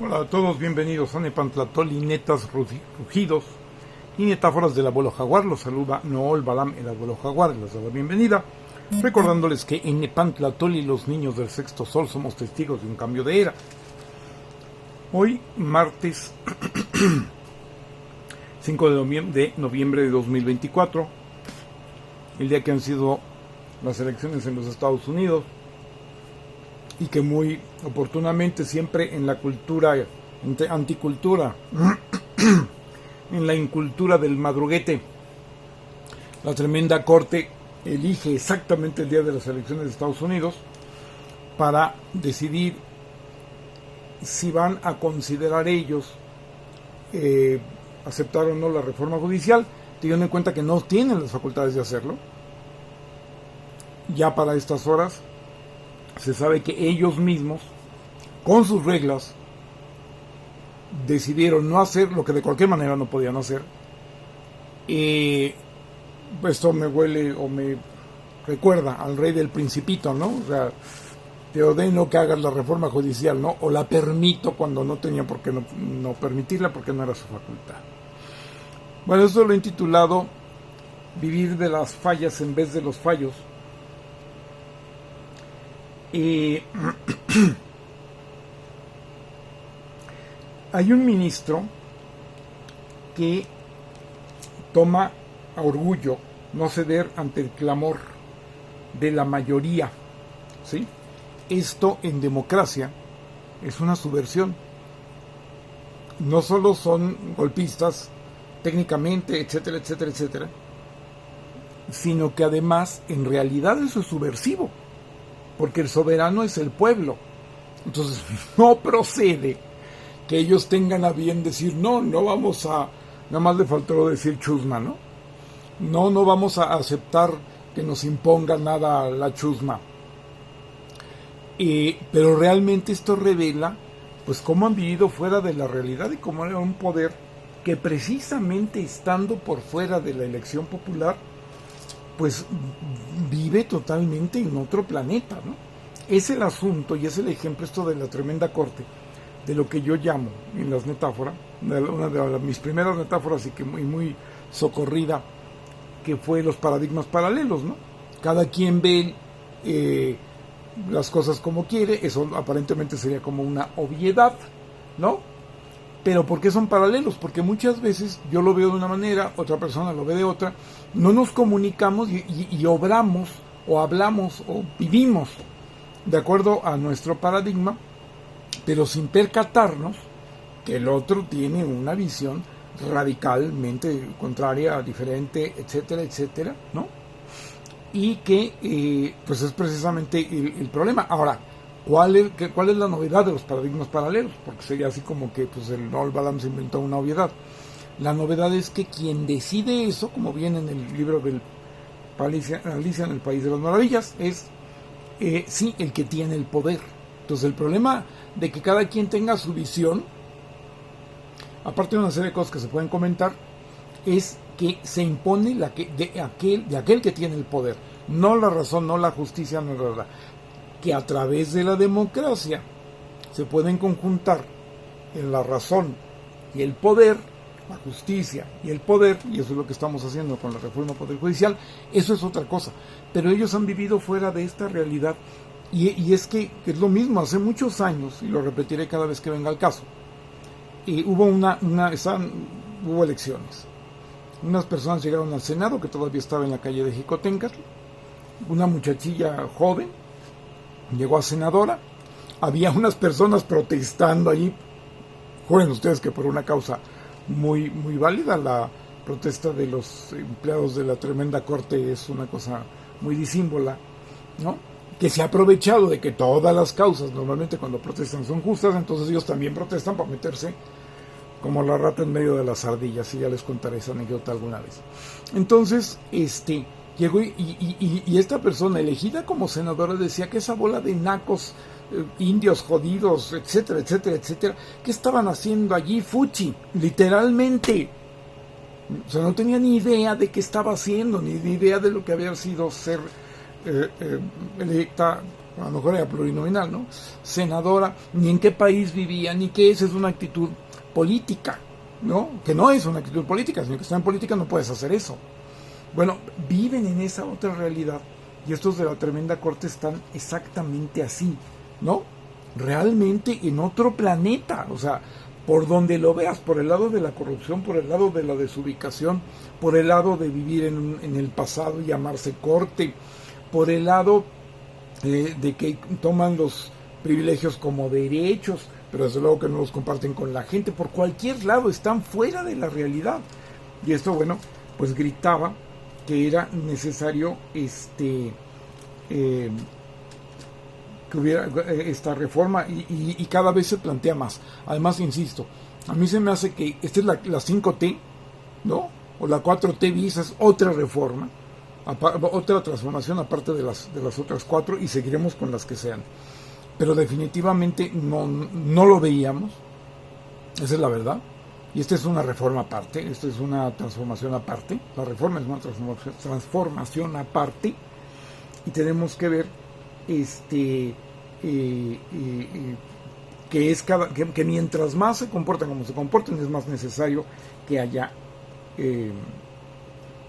Hola a todos, bienvenidos a Nepantlatoli, netas, rugidos y metáforas del abuelo jaguar. Los saluda Nool Balam, el abuelo jaguar, les da la bienvenida, recordándoles que en Nepantlatoli los niños del sexto sol somos testigos de un cambio de era. Hoy, martes 5 de noviembre de 2024, el día que han sido las elecciones en los Estados Unidos, y que muy oportunamente siempre en la cultura, anticultura, en la incultura del madruguete, la tremenda corte elige exactamente el día de las elecciones de Estados Unidos para decidir si van a considerar ellos aceptar o no la reforma judicial, teniendo en cuenta que no tienen las facultades de hacerlo. Ya para estas horas se sabe que ellos mismos, con sus reglas, decidieron no hacer lo que de cualquier manera no podían hacer. Esto me huele o me recuerda al rey del Principito, ¿no? O sea, te ordeno que hagas la reforma judicial, ¿no? O la permito cuando no tenía por qué no permitirla, porque no era su facultad. Bueno, esto lo he intitulado Vivir de las fallas en vez de los fallos. Hay un ministro que toma a orgullo no ceder ante el clamor de la mayoría, ¿sí? Esto en democracia es una subversión. No solo son golpistas técnicamente, etcétera, etcétera, etcétera, sino que además en realidad eso es subversivo, porque el soberano es el pueblo. Entonces no procede que ellos tengan a bien decir no vamos a, nada más le faltó decir chusma, ¿no? No vamos a aceptar que nos imponga nada la chusma. Pero realmente esto revela pues cómo han vivido fuera de la realidad y cómo era un poder que precisamente estando por fuera de la elección popular pues vive totalmente en otro planeta, ¿no? Es el asunto y es el ejemplo esto de la tremenda corte, de lo que yo llamo en las metáforas, una de mis primeras metáforas y que muy socorrida, que fue los paradigmas paralelos, ¿no? Cada quien ve las cosas como quiere, eso aparentemente sería como una obviedad, ¿no? Pero ¿por qué son paralelos? Porque muchas veces yo lo veo de una manera, otra persona lo ve de otra, no nos comunicamos y obramos o hablamos o vivimos de acuerdo a nuestro paradigma, pero sin percatarnos que el otro tiene una visión radicalmente contraria, diferente, etcétera, etcétera, ¿no? Y que pues es precisamente el problema. Ahora, ¿cuál es la novedad de los paradigmas paralelos? Porque sería así como que pues el Nool Balam se inventó una obviedad. La novedad es que quien decide eso, como viene en el libro del Alicia en el País de las Maravillas, es sí el que tiene el poder. Entonces el problema de que cada quien tenga su visión, aparte de una serie de cosas que se pueden comentar, es que se impone de aquel que tiene el poder, no la razón, no la justicia, no la verdad. Que a través de la democracia se pueden conjuntar en la razón y el poder, la justicia y el poder, y eso es lo que estamos haciendo con la reforma del Poder Judicial. Eso es otra cosa, pero ellos han vivido fuera de esta realidad, y es que es lo mismo. Hace muchos años, y lo repetiré cada vez que venga al caso, hubo elecciones. Unas personas llegaron al Senado, que todavía estaba en la calle de Jicotencatl. Una muchachilla joven llegó a senadora. Había unas personas protestando allí. Jueguen ustedes que por una causa muy válida. La protesta de los empleados de la tremenda corte es una cosa muy disímbola, ¿no? Que se ha aprovechado de que todas las causas normalmente cuando protestan son justas, entonces ellos también protestan para meterse como la rata en medio de las ardillas, y ya les contaré esa anécdota alguna vez. Entonces, llegó y esta persona elegida como senadora decía que esa bola de nacos, indios jodidos, etcétera, etcétera, etcétera, ¿qué estaban haciendo allí? Fuchi, literalmente. O sea, no tenía ni idea de qué estaba haciendo, ni idea de lo que había sido ser electa a lo mejor era plurinominal, ¿no? Senadora, ni en qué país vivía, ni qué es una actitud política, ¿no? Que no es una actitud política, sino que está en política no puedes hacer eso. Bueno, viven en esa otra realidad y estos de la tremenda corte están exactamente así, ¿no? Realmente en otro planeta, o sea, por donde lo veas, por el lado de la corrupción, por el lado de la desubicación, por el lado de vivir en el pasado y llamarse corte, por el lado de que toman los privilegios como derechos, pero desde luego que no los comparten con la gente, por cualquier lado están fuera de la realidad. Y esto, bueno, pues gritaba que era necesario que hubiera esta reforma y cada vez se plantea más. Además, insisto, a mí se me hace que esta es la 5T, ¿no? O la 4T bis es otra reforma, otra transformación aparte de las otras 4 y seguiremos con las que sean. Pero definitivamente no lo veíamos, esa es la verdad. Y esta es una reforma aparte, esta es una transformación aparte, la reforma es una transformación aparte y tenemos que ver que mientras más se comportan como se comportan es más necesario que haya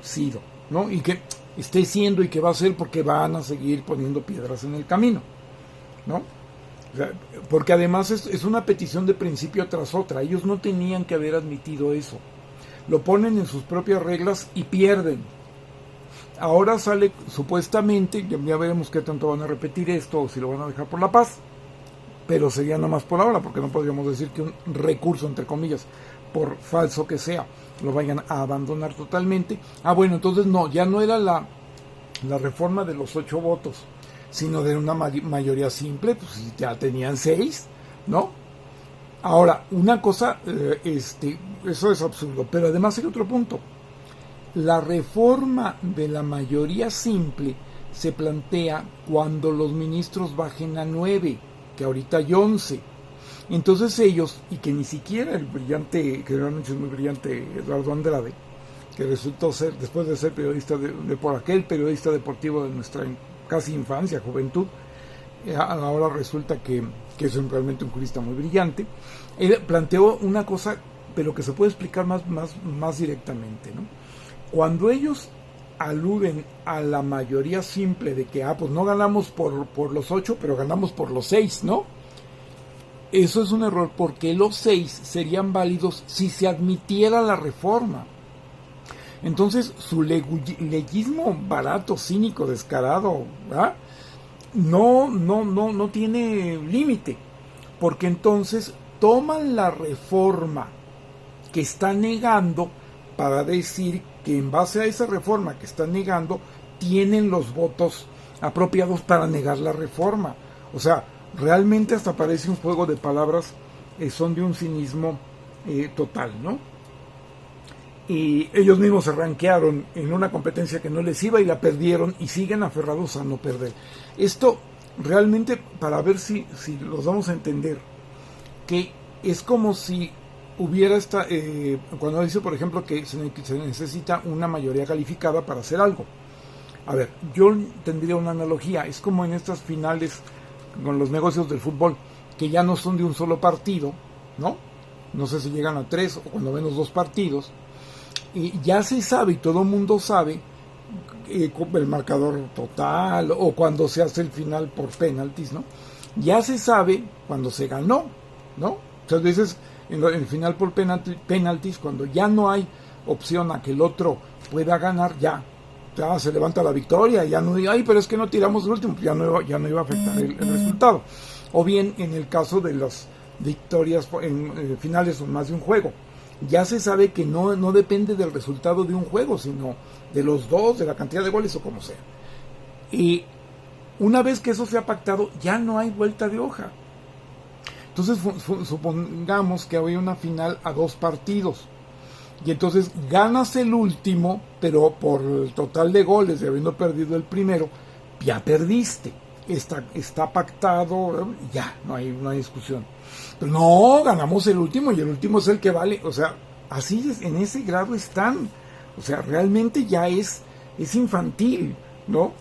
sido, ¿no? Y que esté siendo y que va a ser porque van a seguir poniendo piedras en el camino, ¿no? O sea, porque además es una petición de principio tras otra. Ellos no tenían que haber admitido eso. Lo ponen en sus propias reglas y pierden. Ahora sale supuestamente, ya veremos qué tanto van a repetir esto o si lo van a dejar por la paz, pero sería nada más por ahora, porque no podríamos decir que un recurso, entre comillas, por falso que sea, lo vayan a abandonar totalmente. Bueno, entonces no, ya no era la reforma de los 8 votos, sino de una mayoría simple, pues ya tenían 6, ¿no? Ahora, una cosa, eso es absurdo, pero además hay otro punto. La reforma de la mayoría simple se plantea cuando los ministros bajen a 9, que ahorita hay 11. Entonces ellos, y que ni siquiera el brillante, que realmente es muy brillante, Eduardo Andrade, que resultó ser, después de ser periodista por aquel periodista deportivo de nuestra casi infancia, juventud, ahora resulta que es realmente un jurista muy brillante, él planteó una cosa, pero que se puede explicar más directamente, ¿no? Cuando ellos aluden a la mayoría simple de que, pues no ganamos por los 8, pero ganamos por los 6, ¿no? Eso es un error porque los 6 serían válidos si se admitiera la reforma. Entonces, su legismo barato, cínico, descarado, ¿verdad? No tiene límite, porque entonces toman la reforma que está negando para decir que en base a esa reforma que están negando, tienen los votos apropiados para negar la reforma. O sea, realmente hasta parece un juego de palabras, son de un cinismo total, ¿no? Y ellos mismos se ranquearon en una competencia que no les iba y la perdieron y siguen aferrados a no perder. Esto realmente, para ver si los vamos a entender, que es como si hubiera cuando dice, por ejemplo, que se necesita una mayoría calificada para hacer algo. A ver, yo tendría una analogía, es como en estas finales con los negocios del fútbol, que ya no son de un solo partido, ¿no? No sé si llegan a 3 o cuando menos 2 partidos, y ya se sabe y todo el mundo sabe el marcador total o cuando se hace el final por penaltis, ¿no? Ya se sabe cuando se ganó, ¿no? Muchas veces en el final por penaltis, cuando ya no hay opción a que el otro pueda ganar, ya se levanta la victoria, ya no diga, pero es que no tiramos el último, ya no iba a afectar el resultado. O bien en el caso de las victorias en finales o más de un juego, ya se sabe que no depende del resultado de un juego, sino de los dos, de la cantidad de goles o como sea. Y una vez que eso se ha pactado, ya no hay vuelta de hoja. Entonces supongamos que hay una final a 2 partidos y entonces ganas el último, pero por el total de goles de habiendo perdido el primero, ya perdiste. Está pactado, ya, no hay discusión. Pero no, ganamos el último y el último es el que vale. O sea, así en ese grado están. O sea, realmente ya es infantil, ¿no?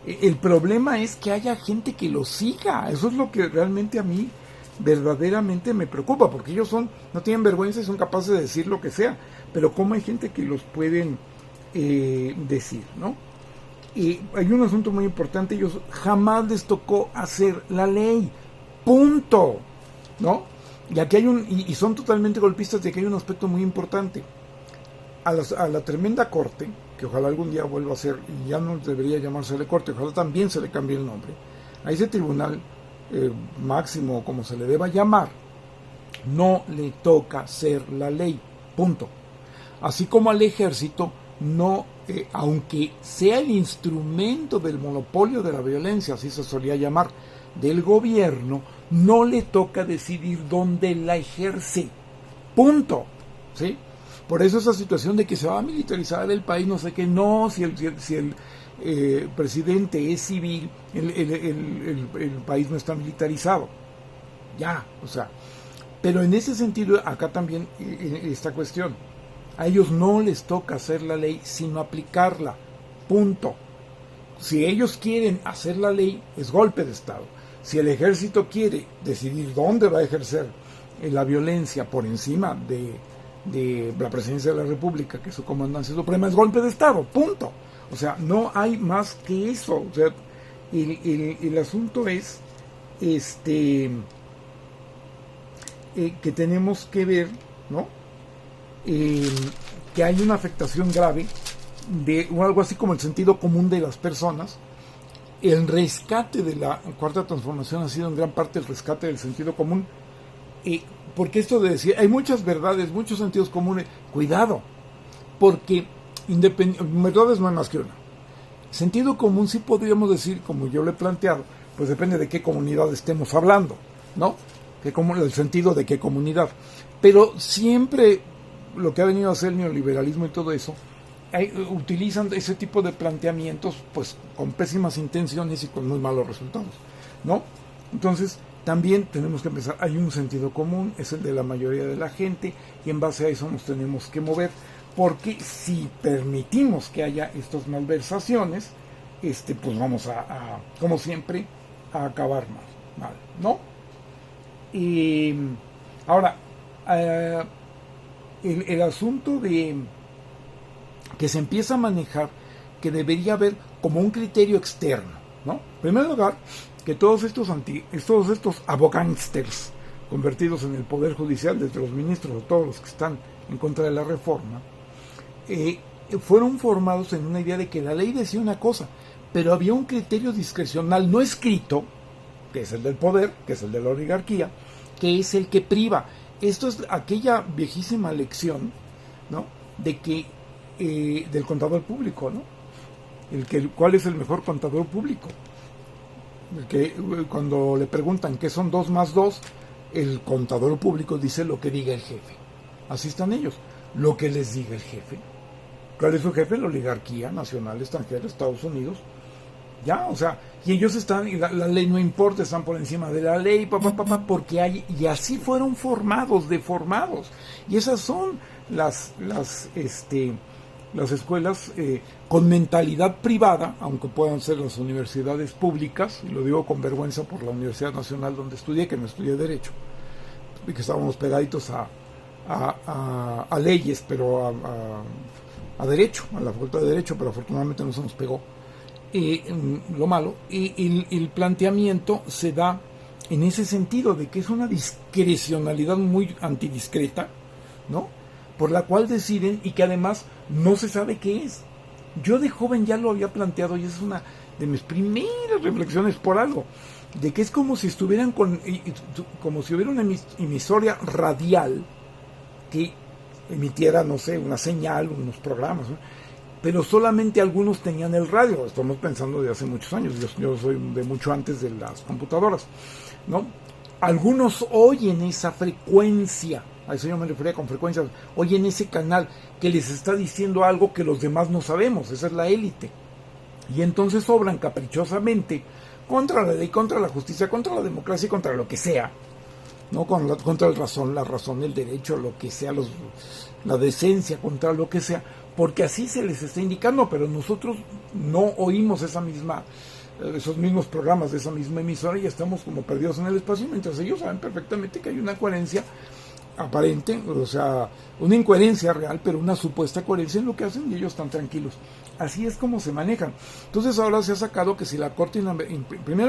El problema es que haya gente que los siga. Eso es lo que realmente a mí verdaderamente me preocupa, porque ellos no tienen vergüenza y son capaces de decir lo que sea, pero cómo hay gente que los pueden decir, ¿no? Y hay un asunto muy importante: ellos jamás les tocó hacer la ley, punto, ¿no? Y aquí hay y son totalmente golpistas. De que hay un aspecto muy importante: a la tremenda corte, que ojalá algún día vuelva a ser, y ya no debería llamársele corte, ojalá también se le cambie el nombre, a ese tribunal máximo, como se le deba llamar, no le toca hacer la ley, punto. Así como al ejército, no, aunque sea el instrumento del monopolio de la violencia, así se solía llamar, del gobierno, no le toca decidir dónde la ejerce, punto, ¿sí? Por eso esa situación de que se va a militarizar el país, no sé qué, no, si el presidente es civil, el país no está militarizado, ya, o sea. Pero en ese sentido, acá también esta cuestión: a ellos no les toca hacer la ley, sino aplicarla, punto. Si ellos quieren hacer la ley, es golpe de Estado. Si el ejército quiere decidir dónde va a ejercer la violencia por encima de la presidencia de la República, que es su comandancia suprema, es golpe de Estado, punto. O sea, no hay más que eso. O sea, el asunto es que tenemos que ver, ¿no? Que hay una afectación grave de algo así como el sentido común de las personas. El rescate de la Cuarta Transformación ha sido en gran parte el rescate del sentido común, porque esto de decir, hay muchas verdades, muchos sentidos comunes, cuidado, porque verdades no hay más que una. Sentido común sí podríamos decir, como yo lo he planteado, pues depende de qué comunidad estemos hablando, ¿no? El sentido de qué comunidad. Pero siempre lo que ha venido a hacer el neoliberalismo y todo eso, utilizan ese tipo de planteamientos pues con pésimas intenciones y con muy malos resultados, ¿no? Entonces también tenemos que empezar, hay un sentido común, es el de la mayoría de la gente, y en base a eso nos tenemos que mover, porque si permitimos que haya estas malversaciones, pues vamos a como siempre, a acabar mal, ¿no? Y ahora, el asunto de que se empieza a manejar, que debería haber como un criterio externo, ¿no? En primer lugar, que todos estos abogánsters convertidos en el Poder Judicial, desde los ministros a todos los que están en contra de la reforma, fueron formados en una idea de que la ley decía una cosa, pero había un criterio discrecional no escrito, que es el del poder, que es el de la oligarquía, que es el que priva. Esto es aquella viejísima lección, ¿no? De que del contador público, ¿no? ¿Cuál es el mejor contador público? Que cuando le preguntan qué son 2 más 2, el contador público dice lo que diga el jefe. Así están ellos, lo que les diga el jefe. ¿Cuál es su jefe? La oligarquía nacional, extranjera, Estados Unidos. Ya, o sea, y ellos están, y la ley no importa, están por encima de la ley, porque hay, y así fueron deformados. Y esas son las escuelas con mentalidad privada, aunque puedan ser las universidades públicas, y lo digo con vergüenza por la Universidad Nacional donde estudié, que no estudié Derecho, y que estábamos pegaditos a leyes, pero a Derecho, a la Facultad de Derecho, pero afortunadamente no se nos pegó lo malo, y el planteamiento se da en ese sentido de que es una discrecionalidad muy antidiscreta, ¿no? Por la cual deciden, y que además no se sabe qué es. Yo de joven ya lo había planteado, y es una de mis primeras reflexiones por algo, de que es como si estuvieran como si hubiera una emisoria radial que emitiera, no sé, una señal, unos programas, ¿no? Pero solamente algunos tenían el radio. Estamos pensando de hace muchos años, yo soy de mucho antes de las computadoras, ¿no? Algunos oyen esa frecuencia, a eso yo me refería con frecuencias, oyen ese canal que les está diciendo algo que los demás no sabemos, esa es la élite. Y entonces obran caprichosamente contra la ley, contra la justicia, contra la democracia y contra lo que sea, ¿no? Contra la razón, el derecho, lo que sea, la decencia, contra lo que sea, porque así se les está indicando, pero nosotros no oímos esa misma esos mismos programas de esa misma emisora y estamos como perdidos en el espacio, mientras ellos saben perfectamente que hay una coherencia aparente, o sea, una incoherencia real, pero una supuesta coherencia en lo que hacen y ellos están tranquilos. Así es como se manejan. Entonces ahora se ha sacado que si la Corte, primero